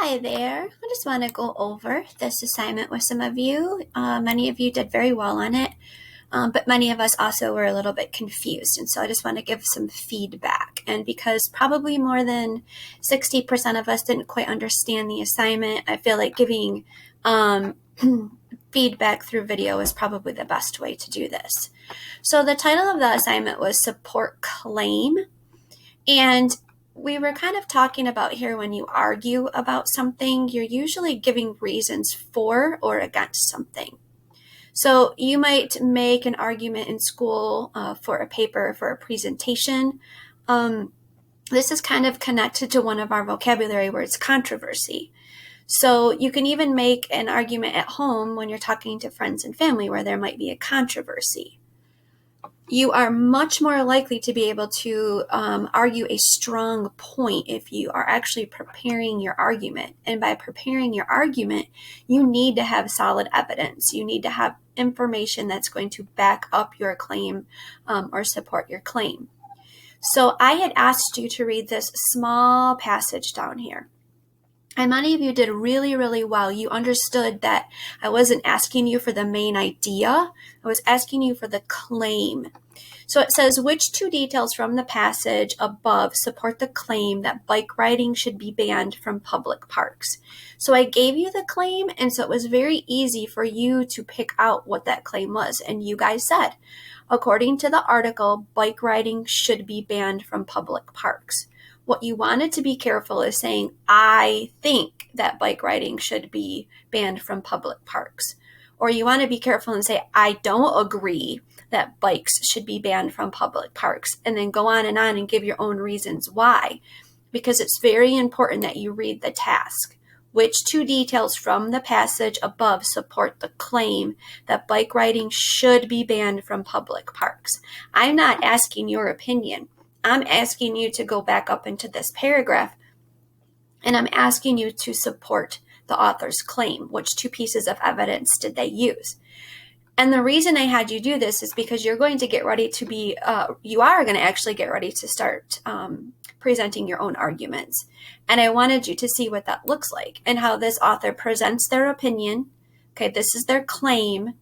Hi there. I just want to go over this assignment with some of you. Many of you did very well on it, but many of us also were a little bit confused. And so I just want to give some feedback. And because probably more than 60% of us didn't quite understand the assignment, I feel like giving feedback through video is probably the best way to do this. So the title of the assignment was Support Claim. And we were kind of talking about here when you argue about something, you're usually giving reasons for or against something. So you might make an argument in school for a paper, for a presentation. This is kind of connected to one of our vocabulary words, controversy. So you can even make an argument at home when you're talking to friends and family where there might be a controversy. You are much more likely to be able to argue a strong point if you are actually preparing your argument. And by preparing your argument, you need to have solid evidence. You need to have information that's going to back up your claim or support your claim. So I had asked you to read this small passage down here. And many of you did really, really well. You understood that I wasn't asking you for the main idea. I was asking you for the claim. So it says, which two details from the passage above support the claim that bike riding should be banned from public parks? So I gave you the claim, and so it was very easy for you to pick out what that claim was. And you guys said, according to the article, bike riding should be banned from public parks. What you wanted to be careful is saying, I think that bike riding should be banned from public parks. Or you want to be careful and say, I don't agree that bikes should be banned from public parks, and then go on and give your own reasons why. Because it's very important that you read the task. Which two details from the passage above support the claim that bike riding should be banned from public parks? I'm not asking your opinion. I'm asking you to go back up into this paragraph, and I'm asking you to support the author's claim. Which two pieces of evidence did they use? And the reason I had you do this is because you're going to get ready to be, you are going to actually get ready to start presenting your own arguments. And I wanted you to see what that looks like and how this author presents their opinion. Okay, this is their claim.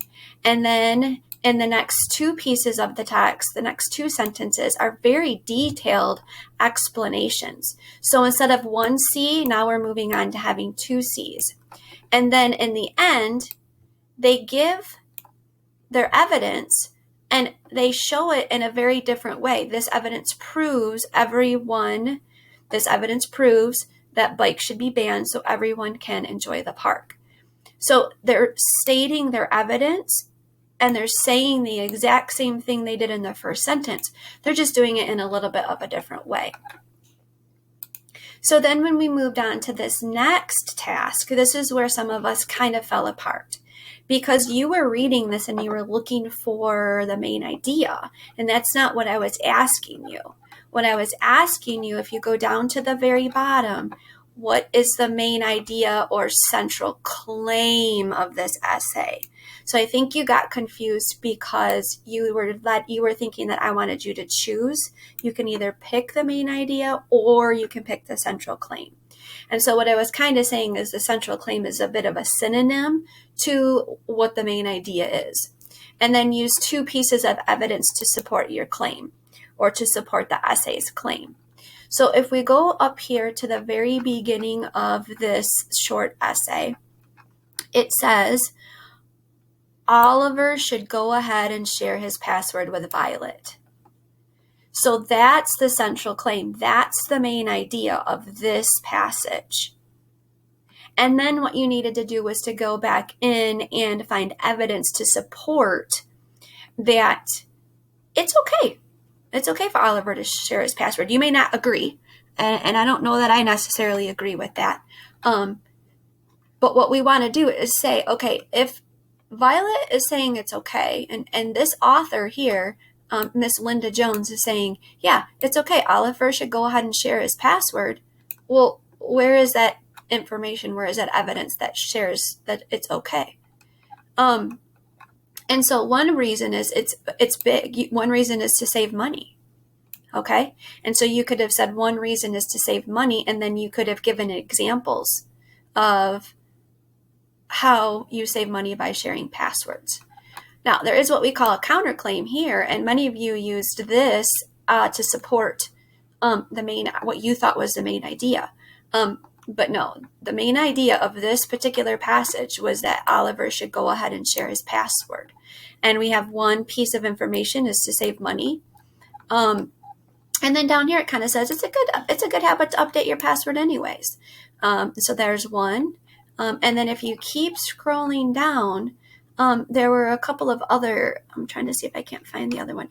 And then in the next two pieces of the text, the next two sentences are very detailed explanations. So instead of one C, now we're moving on to having two C's. And then in the end, they give their evidence and they show it in a very different way. This evidence proves that bikes should be banned so everyone can enjoy the park. So they're stating their evidence and they're saying the exact same thing they did in the first sentence. They're just doing it in a little bit of a different way. So then when we moved on to this next task, this is where some of us kind of fell apart. Because you were reading this and you were looking for the main idea. And that's not what I was asking you. What I was asking you, if you go down to the very bottom, what is the main idea or central claim of this essay? So I think you got confused because you were thinking that I wanted you to choose. You can either pick the main idea or you can pick the central claim. And so what I was kind of saying is the central claim is a bit of a synonym to what the main idea is. And then use two pieces of evidence to support your claim or to support the essay's claim. So if we go up here to the very beginning of this short essay, it says, Oliver should go ahead and share his password with Violet. So that's the central claim. That's the main idea of this passage. And then what you needed to do was to go back in and find evidence to support that it's okay. It's okay for Oliver to share his password. You may not agree, and I don't know that I necessarily agree with that. But what we want to do is say, okay, if Violet is saying it's okay, and this author here, Miss Linda Jones, is saying, yeah, it's okay. Oliver should go ahead and share his password. Well, where is that information? Where is that evidence that shares that it's okay? And so one reason is it's big. One reason is to save money. Okay. And so you could have said one reason is to save money, and then you could have given examples of how you save money by sharing passwords. Now, there is what we call a counterclaim here, and many of you used this to support what you thought was the main idea. But no, the main idea of this particular passage was that Oliver should go ahead and share his password. And we have one piece of information is to save money. And then down here it kind of says it's a good habit to update your password anyways. So there's one. And then if you keep scrolling down, there were a couple of other, I'm trying to see if I can't find the other one.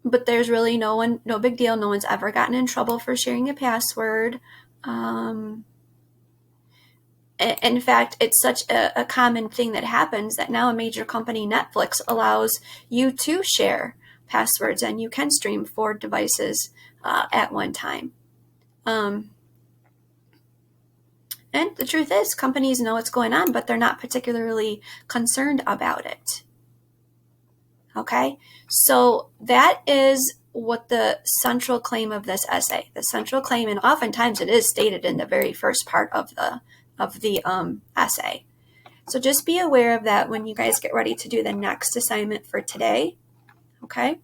But there's really no big deal. No one's ever gotten in trouble for sharing a password. In fact, it's such a common thing that happens that now a major company, Netflix, allows you to share passwords, and you can stream 4 devices at one time. And the truth is, companies know what's going on, but they're not particularly concerned about it. Okay, so that is what the central claim of this essay. The central claim, and oftentimes it is stated in the very first part of the essay. So just be aware of that when you guys get ready to do the next assignment for today. Okay.